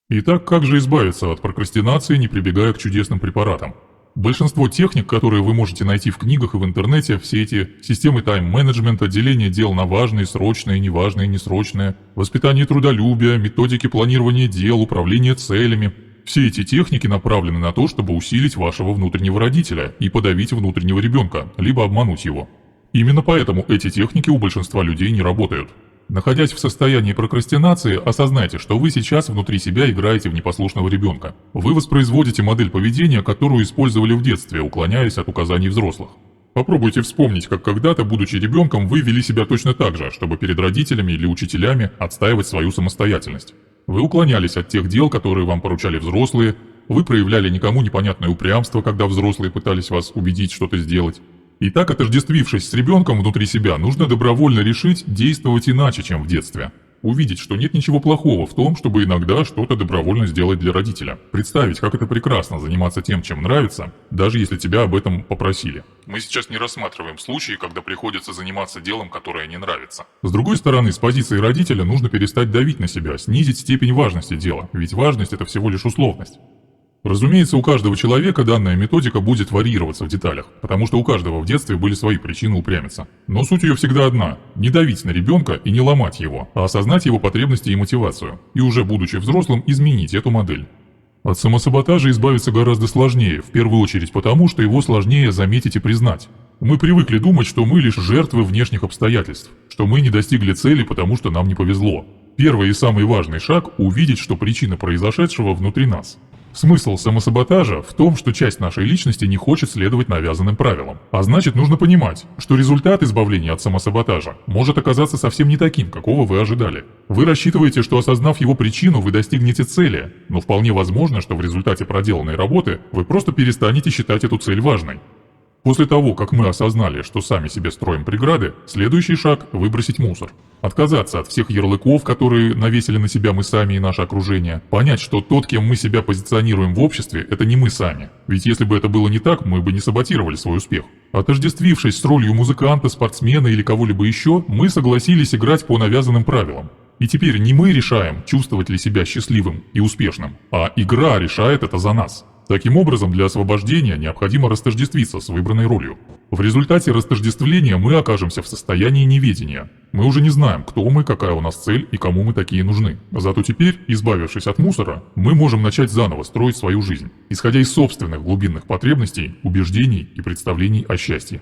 Итак, как же избавиться от прокрастинации, не прибегая к чудесным препаратам? Большинство техник, которые вы можете найти в книгах и в интернете, все эти системы тайм-менеджмента, деление дел на важные, срочные, неважные, несрочные, воспитание трудолюбия, методики планирования дел, управление целями – все эти техники направлены на то, чтобы усилить вашего внутреннего родителя и подавить внутреннего ребенка, либо обмануть его. Именно поэтому эти техники у большинства людей не работают. Находясь в состоянии прокрастинации, осознайте, что вы сейчас внутри себя играете в непослушного ребенка. Вы воспроизводите модель поведения, которую использовали в детстве, уклоняясь от указаний взрослых. Попробуйте вспомнить, как когда-то, будучи ребенком, вы вели себя точно так же, чтобы перед родителями или учителями отстаивать свою самостоятельность. Вы уклонялись от тех дел, которые вам поручали взрослые, вы проявляли никому непонятное упрямство, когда взрослые пытались вас убедить что-то сделать. И так, отождествившись с ребенком внутри себя, нужно добровольно решить действовать иначе, чем в детстве. Увидеть, что нет ничего плохого в том, чтобы иногда что-то добровольно сделать для родителя. Представить, как это прекрасно заниматься тем, чем нравится, даже если тебя об этом попросили. Мы сейчас не рассматриваем случаи, когда приходится заниматься делом, которое не нравится. С другой стороны, с позиции родителя нужно перестать давить на себя, снизить степень важности дела, ведь важность – это всего лишь условность. Разумеется, у каждого человека данная методика будет варьироваться в деталях, потому что у каждого в детстве были свои причины упрямиться. Но суть ее всегда одна – не давить на ребенка и не ломать его, а осознать его потребности и мотивацию, и уже будучи взрослым изменить эту модель. От самосаботажа избавиться гораздо сложнее, в первую очередь потому, что его сложнее заметить и признать. Мы привыкли думать, что мы лишь жертвы внешних обстоятельств, что мы не достигли цели, потому что нам не повезло. Первый и самый важный шаг – увидеть, что причина произошедшего внутри нас. Смысл самосаботажа в том, что часть нашей личности не хочет следовать навязанным правилам. А значит, нужно понимать, что результат избавления от самосаботажа может оказаться совсем не таким, какого вы ожидали. Вы рассчитываете, что осознав его причину, вы достигнете цели, но вполне возможно, что в результате проделанной работы вы просто перестанете считать эту цель важной. После того, как мы осознали, что сами себе строим преграды, следующий шаг – выбросить мусор. Отказаться от всех ярлыков, которые навесили на себя мы сами и наше окружение. Понять, что тот, кем мы себя позиционируем в обществе, это не мы сами. Ведь если бы это было не так, мы бы не саботировали свой успех. Отождествившись с ролью музыканта, спортсмена или кого-либо еще, мы согласились играть по навязанным правилам. И теперь не мы решаем, чувствовать ли себя счастливым и успешным, а игра решает это за нас. Таким образом, для освобождения необходимо растождествиться с выбранной ролью. В результате растождествления мы окажемся в состоянии неведения. Мы уже не знаем, кто мы, какая у нас цель и кому мы такие нужны. Зато теперь, избавившись от мусора, мы можем начать заново строить свою жизнь, исходя из собственных глубинных потребностей, убеждений и представлений о счастье.